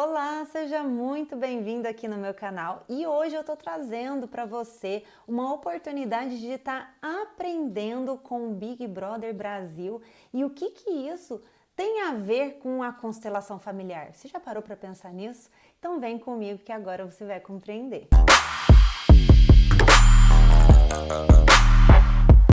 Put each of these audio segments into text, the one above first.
Olá, seja muito bem-vindo aqui no meu canal e hoje eu tô trazendo para você uma oportunidade de estar aprendendo com o Big Brother Brasil e o que isso tem a ver com a constelação familiar. Você já parou para pensar nisso? Então vem comigo que agora você vai compreender.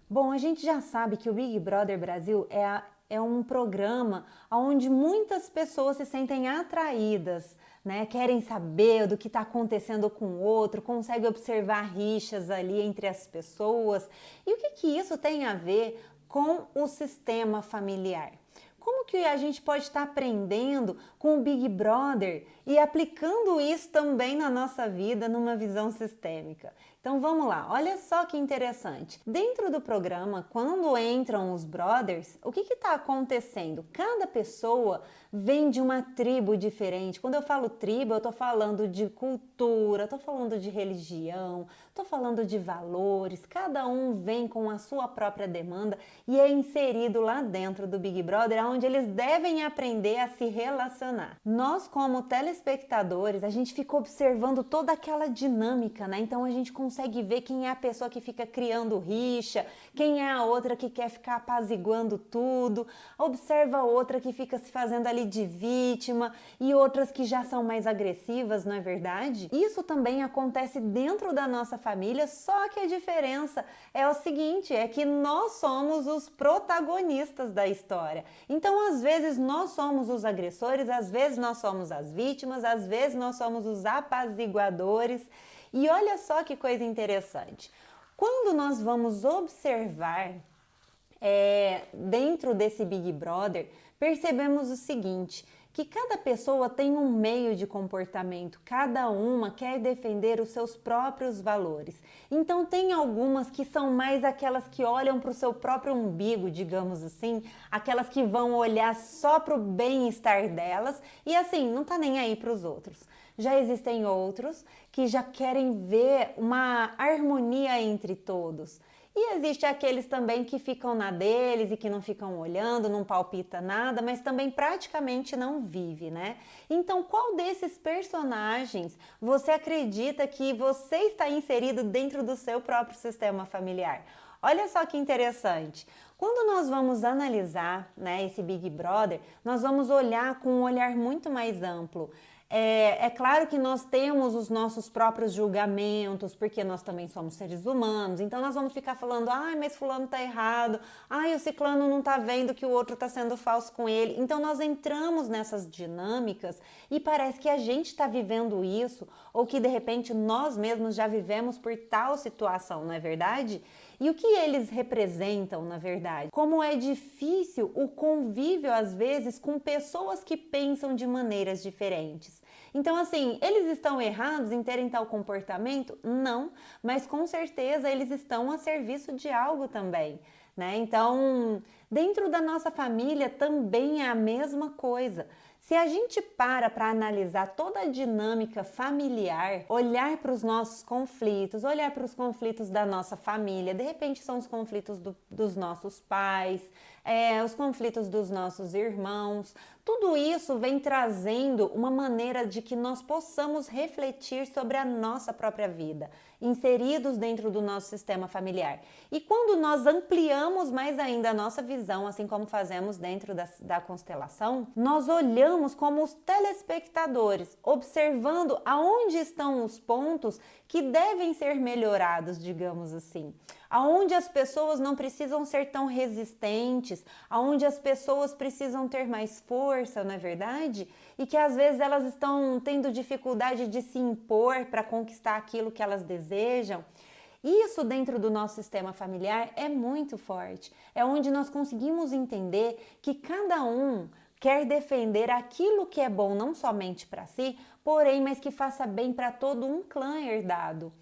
Bom, a gente já sabe que o Big Brother Brasil é um programa onde muitas pessoas se sentem atraídas, né? Querem saber do que está acontecendo com o outro, conseguem observar rixas ali entre as pessoas. E o que isso tem a ver com o sistema familiar? Como que a gente pode estar aprendendo com o Big Brother e aplicando isso também na nossa vida numa visão sistêmica? Então vamos lá, olha só que interessante. Dentro do programa, quando entram os brothers, o que está acontecendo? Cada pessoa vem de uma tribo diferente. Quando eu falo tribo, eu estou falando de cultura, estou falando de religião, estou falando de valores. Cada um vem com a sua própria demanda e é inserido lá dentro do Big Brother, onde eles devem aprender a se relacionar. Nós, como telespectadores, a gente fica observando toda aquela dinâmica, né? Então a gente consegue ver quem é a pessoa que fica criando rixa, quem é a outra que quer ficar apaziguando tudo, observa a outra que fica se fazendo ali de vítima e outras que já são mais agressivas, não é verdade? Isso também acontece dentro da nossa família, só que a diferença é o seguinte, é que nós somos os protagonistas da história. Então, às vezes nós somos os agressores, às vezes nós somos as vítimas, às vezes nós somos os apaziguadores. E olha só que coisa interessante. Quando nós vamos observar dentro desse Big Brother, percebemos o seguinte, que cada pessoa tem um meio de comportamento, cada uma quer defender os seus próprios valores. Então tem algumas que são mais aquelas que olham para o seu próprio umbigo, digamos assim, aquelas que vão olhar só para o bem-estar delas e assim, não tá nem aí para os outros. Já existem outros que já querem ver uma harmonia entre todos. E existe aqueles também que ficam na deles e que não ficam olhando, não palpita nada, mas também praticamente não vive, né? Então, qual desses personagens você acredita que você está inserido dentro do seu próprio sistema familiar? Olha só que interessante. Quando nós vamos analisar, né, esse Big Brother, nós vamos olhar com um olhar muito mais amplo. É claro que nós temos os nossos próprios julgamentos, porque nós também somos seres humanos, então nós vamos ficar falando, ai, mas fulano tá errado, ai, o ciclano não tá vendo que o outro tá sendo falso com ele. Então nós entramos nessas dinâmicas e parece que a gente tá vivendo isso, ou que de repente nós mesmos já vivemos por tal situação, não é verdade? E o que eles representam, na verdade? Como é difícil o convívio, às vezes, com pessoas que pensam de maneiras diferentes. Então, assim, eles estão errados em terem tal comportamento? Não, mas com certeza eles estão a serviço de algo também, né? Então, dentro da nossa família também é a mesma coisa. Se a gente para analisar toda a dinâmica familiar, olhar para os nossos conflitos, olhar para os conflitos da nossa família, de repente são os conflitos dos nossos pais, os conflitos dos nossos irmãos, tudo isso vem trazendo uma maneira de que nós possamos refletir sobre a nossa própria vida, inseridos dentro do nosso sistema familiar. E quando nós ampliamos mais ainda a nossa visão, assim como fazemos dentro da constelação, nós olhamos como os telespectadores, observando aonde estão os pontos que devem ser melhorados, digamos assim. Aonde as pessoas não precisam ser tão resistentes, aonde as pessoas precisam ter mais força, não é verdade? E que às vezes elas estão tendo dificuldade de se impor para conquistar aquilo que elas desejam. Isso dentro do nosso sistema familiar é muito forte. É onde nós conseguimos entender que cada um quer defender aquilo que é bom não somente para si, porém, mas que faça bem para todo um clã herdado.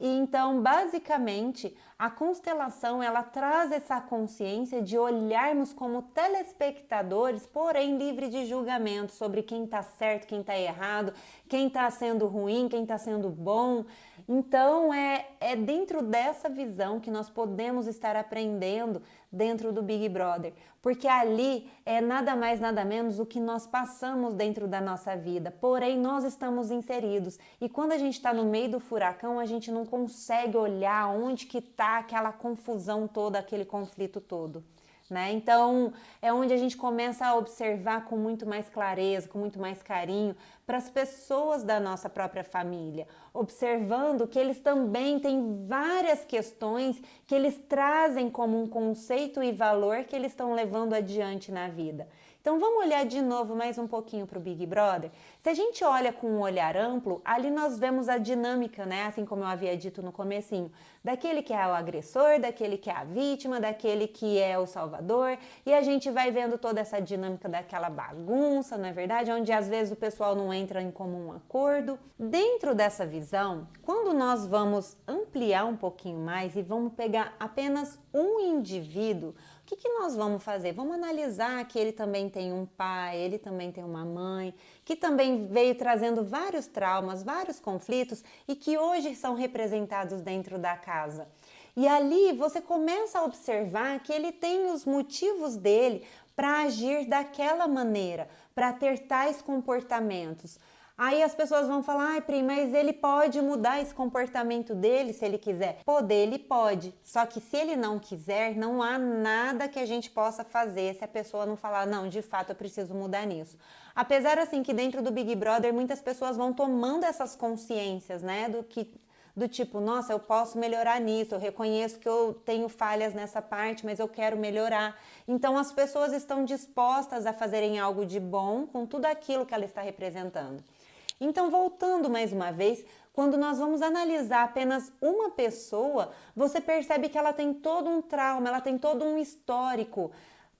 E então, basicamente, a constelação ela traz essa consciência de olharmos como telespectadores, porém livre de julgamento sobre quem está certo, quem está errado, quem está sendo ruim, quem está sendo bom. Então, é dentro dessa visão que nós podemos estar aprendendo dentro do Big Brother, porque ali é nada mais, nada menos o que nós passamos dentro da nossa vida, porém nós estamos inseridos e quando a gente está no meio do furacão, a gente não consegue olhar onde que está aquela confusão toda, aquele conflito todo. Né? Então, é onde a gente começa a observar com muito mais clareza, com muito mais carinho para as pessoas da nossa própria família, observando que eles também têm várias questões que eles trazem como um conceito e valor que eles estão levando adiante na vida. Então vamos olhar de novo mais um pouquinho para o Big Brother. Se a gente olha com um olhar amplo, ali nós vemos a dinâmica, né? Assim como eu havia dito no comecinho, daquele que é o agressor, daquele que é a vítima, daquele que é o salvador, e a gente vai vendo toda essa dinâmica daquela bagunça, não é verdade? Onde às vezes o pessoal não entra em comum acordo. Dentro dessa visão, quando nós vamos ampliar um pouquinho mais e vamos pegar apenas um indivíduo, o que nós vamos fazer? Vamos analisar que ele também tem um pai, ele também tem uma mãe, que também veio trazendo vários traumas, vários conflitos e que hoje são representados dentro da casa. E ali você começa a observar que ele tem os motivos dele para agir daquela maneira, para ter tais comportamentos. Aí as pessoas vão falar, ai, Pri, mas ele pode mudar esse comportamento dele se ele quiser. Poder, ele pode. Só que se ele não quiser, não há nada que a gente possa fazer se a pessoa não falar, não, de fato eu preciso mudar nisso. Apesar assim que dentro do Big Brother muitas pessoas vão tomando essas consciências, né, do tipo, nossa, eu posso melhorar nisso, eu reconheço que eu tenho falhas nessa parte, mas eu quero melhorar. Então as pessoas estão dispostas a fazerem algo de bom com tudo aquilo que ela está representando. Então, voltando mais uma vez, quando nós vamos analisar apenas uma pessoa, você percebe que ela tem todo um trauma, ela tem todo um histórico,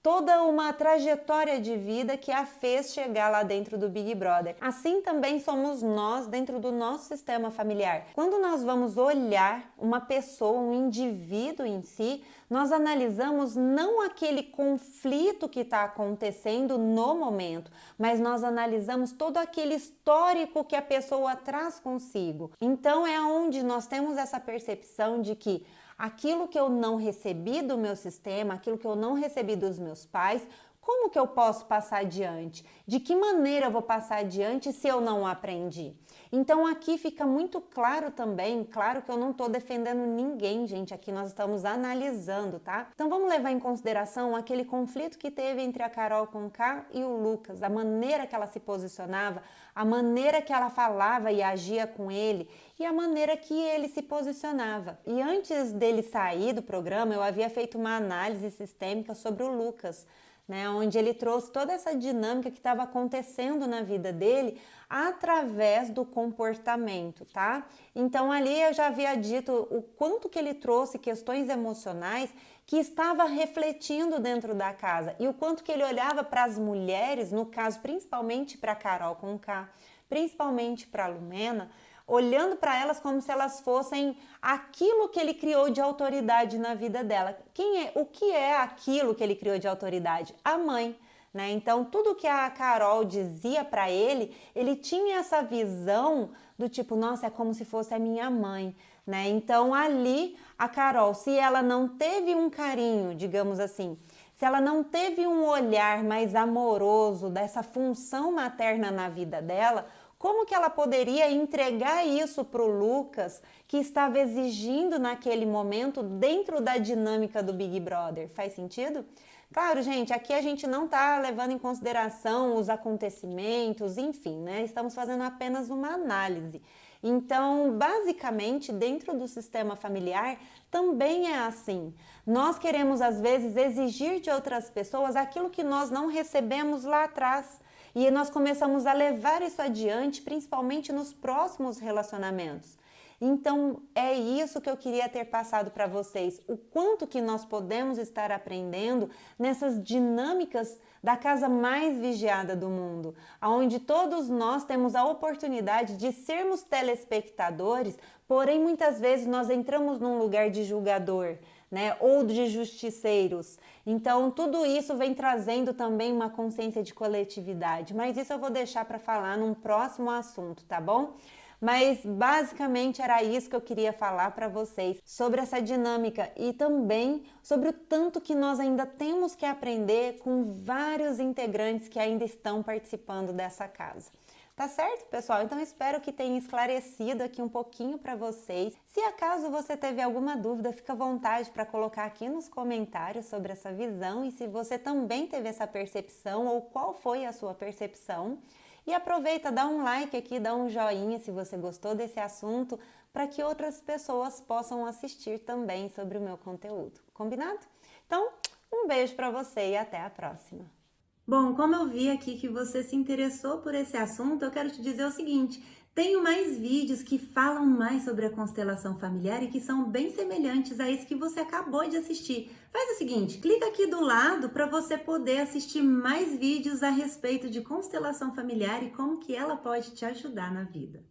toda uma trajetória de vida que a fez chegar lá dentro do Big Brother. Assim também somos nós dentro do nosso sistema familiar. Quando nós vamos olhar uma pessoa, um indivíduo em si, nós analisamos não aquele conflito que está acontecendo no momento, mas nós analisamos todo aquele histórico que a pessoa traz consigo. Então é onde nós temos essa percepção de que aquilo que eu não recebi do meu sistema, aquilo que eu não recebi dos meus pais, como que eu posso passar adiante? De que maneira eu vou passar adiante se eu não aprendi? Então aqui fica muito claro também, claro que eu não estou defendendo ninguém, gente, aqui nós estamos analisando, tá? Então vamos levar em consideração aquele conflito que teve entre a Carol Conká e o Lucas, a maneira que ela se posicionava, a maneira que ela falava e agia com ele e a maneira que ele se posicionava. E antes dele sair do programa, eu havia feito uma análise sistêmica sobre o Lucas, né, onde ele trouxe toda essa dinâmica que estava acontecendo na vida dele através do comportamento, tá? Então ali eu já havia dito o quanto que ele trouxe questões emocionais que estava refletindo dentro da casa e o quanto que ele olhava para as mulheres, no caso principalmente para Carol Conká, principalmente para Lumena, olhando para elas como se elas fossem aquilo que ele criou de autoridade na vida dela. O que é aquilo que ele criou de autoridade? A mãe, né? Então, tudo que a Carol dizia para ele, ele tinha essa visão do tipo, nossa, é como se fosse a minha mãe, né? Então, ali, a Carol, se ela não teve um carinho, digamos assim, se ela não teve um olhar mais amoroso dessa função materna na vida dela, como que ela poderia entregar isso para o Lucas, que estava exigindo naquele momento dentro da dinâmica do Big Brother? Faz sentido? Claro, gente, aqui a gente não está levando em consideração os acontecimentos, enfim, né? Estamos fazendo apenas uma análise. Então, basicamente, dentro do sistema familiar, também é assim. Nós queremos, às vezes, exigir de outras pessoas aquilo que nós não recebemos lá atrás. E nós começamos a levar isso adiante, principalmente nos próximos relacionamentos. Então, é isso que eu queria ter passado para vocês, o quanto que nós podemos estar aprendendo nessas dinâmicas da casa mais vigiada do mundo, onde todos nós temos a oportunidade de sermos telespectadores, porém muitas vezes nós entramos num lugar de julgador, né, ou de justiceiros. Então, tudo isso vem trazendo também uma consciência de coletividade, mas isso eu vou deixar para falar num próximo assunto, tá bom? Mas basicamente era isso que eu queria falar para vocês sobre essa dinâmica e também sobre o tanto que nós ainda temos que aprender com vários integrantes que ainda estão participando dessa casa. Tá certo, pessoal? Então espero que tenha esclarecido aqui um pouquinho para vocês. Se acaso você teve alguma dúvida, fica à vontade para colocar aqui nos comentários sobre essa visão e se você também teve essa percepção ou qual foi a sua percepção. E aproveita, dá um like aqui, dá um joinha se você gostou desse assunto, para que outras pessoas possam assistir também sobre o meu conteúdo. Combinado? Então, um beijo para você e até a próxima. Bom, como eu vi aqui que você se interessou por esse assunto, eu quero te dizer o seguinte: tenho mais vídeos que falam mais sobre a constelação familiar e que são bem semelhantes a esse que você acabou de assistir. Faz o seguinte, clica aqui do lado para você poder assistir mais vídeos a respeito de constelação familiar e como que ela pode te ajudar na vida.